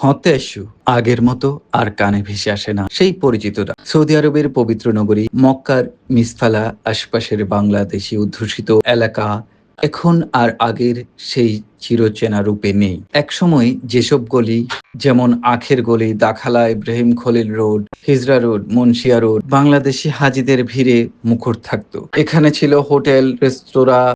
হতাশু আগের মতো আর কানে ভেসে আসে না সেই পরিচিতরা। সৌদি আরবের পবিত্র নগরী মক্কার মিসফালা আশপাশের বাংলাদেশি অধ্যুষিত এলাকা এখন আর আগের সেই চিরচেনা রূপে নেই। একসময় যেসব গলি, যেমন আখের গলি, দাখালা, Ibrahim Khalil road, Hijra road, মুন্সিয়া রোড, বাংলাদেশি হাজিদের ভিড়ে মুখর থাকতো। এখানে ছিল হোটেল, রেস্তোরাঁ,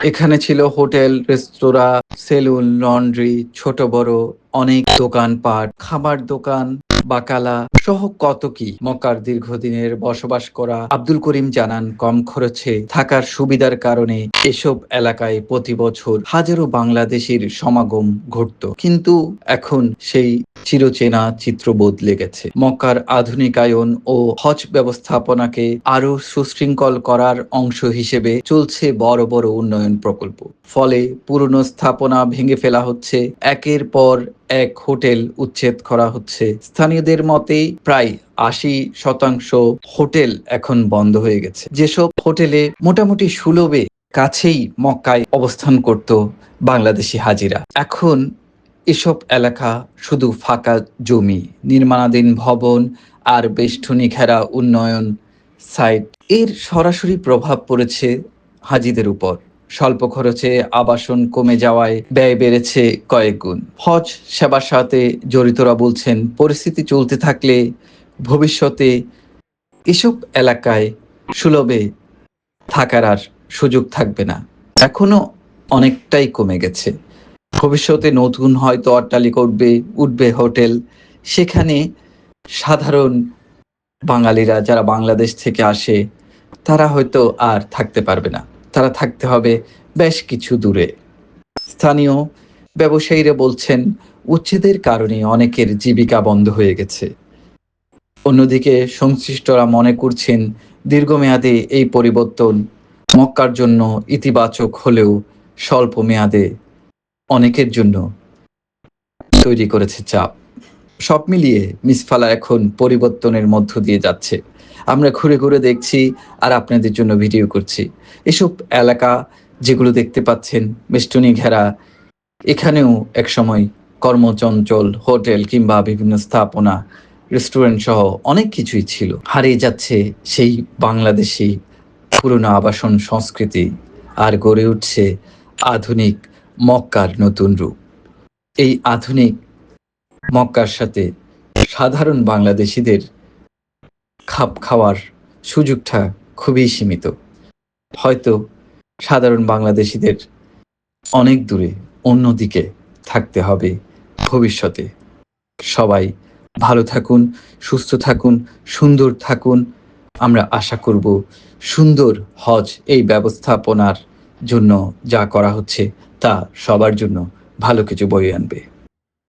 এখানে ছিল হোটেল, রেস্তোরাঁ, সেলুন, লন্ড্রি, ছোট বড় অনেক দোকানপাট, খাবার দোকান, বাকালা সহ কত কি। মক্কার দীর্ঘদিনের বসবাস করা আব্দুল করিম জানান, কম খরচে থাকার সুবিধার কারণে এসব এলাকায় প্রতি বছর হাজারো বাংলাদেশির সমাগম ঘটত। কিন্তু এখন সেই চিরচেনা চিত্র বদলে গেছে। মক্কার আধুনিকায়ন ও হজ ব্যবস্থাপনাকে আরো সুশৃঙ্খল করার অংশ হিসেবে চলছে বড় বড় উন্নয়ন প্রকল্প। ফলে পুরনো স্থাপনা ভেঙে ফেলা হচ্ছে, একের পর এক হোটেল উচ্ছেদ করা হচ্ছে। স্থানীয়দের মতে প্রায় ৮০% হোটেল এখন বন্ধ হয়ে গেছে। যেসব হোটেলে মোটামুটি সুলভে কাছেই মক্কায় অবস্থান করত বাংলাদেশি হাজিরা, এখন এসব এলাকা শুধু ফাঁকা জমি, নির্মাণাধীন ভবন আর বেষ্টনী ঘেরা উন্নয়ন সাইট। এর সরাসরি প্রভাব পড়েছে হাজিদের উপর। স্বল্প খরচে আবাসন কমে যাওয়ায় ব্যয় বেড়েছে কয়েক গুণ। হজ সেবার সাথে জড়িতরা বলছেন, পরিস্থিতি চলতে থাকলে ভবিষ্যতে এসব এলাকায় সুলভে থাকার আর সুযোগ থাকবে না। এখনো অনেকটাই কমে গেছে। ভবিষ্যতে নতুন হয়তো অট্টালিকা উঠবে হোটেল, সেখানে সাধারণ বাঙালিরা যারা বাংলাদেশ থেকে আসে তারা হয়তো আর থাকতে পারবে না, তারা থাকতে হবে বেশ কিছু দূরে। স্থানীয় ব্যবসায়ীরা বলছেন, উচ্ছেদের কারণে অনেকের জীবিকা বন্ধ হয়ে গেছে। অন্যদিকে সংশ্লিষ্টরা মনে করছেন, দীর্ঘমেয়াদে এই পরিবর্তন মক্কার জন্য ইতিবাচক হলেও স্বল্প মেয়াদে অনেকের জন্য তৈরি করেছে চাপ। সব মিলিয়ে মিসফালা এখন পরিবর্তনের মধ্য দিয়ে যাচ্ছে। আমরা ঘুরে ঘুরে দেখছি আর আপনাদের জন্য ভিডিও করছি। এসব এলাকা যেগুলো দেখতে পাচ্ছেন বেষ্টনী ঘেরা, এখানেও একসময় কর্মচঞ্চল হোটেল কিংবা বিভিন্ন স্থাপনা, রেস্টুরেন্ট সহ অনেক কিছুই ছিল। হারিয়ে যাচ্ছে সেই বাংলাদেশি পুরনো আবাসন সংস্কৃতি, আর গড়ে উঠছে আধুনিক মক্কার নতুন রূপ। এই আধুনিক মক্কার সাথে সাধারণ বাংলাদেশিদের খাপ খাওয়ার সুযোগটা খুবই সীমিত। হয়তো সাধারণ বাংলাদেশিদের অনেক দূরে অন্যদিকে থাকতে হবে ভবিষ্যতে। সবাই ভালো থাকুন, সুস্থ থাকুন, সুন্দর থাকুন। আমরা আশা করব সুন্দর হজ এই ব্যবস্থাপনার জন্য যা করা হচ্ছে তা সবার জন্য ভালো কিছু বয়ে আনবে।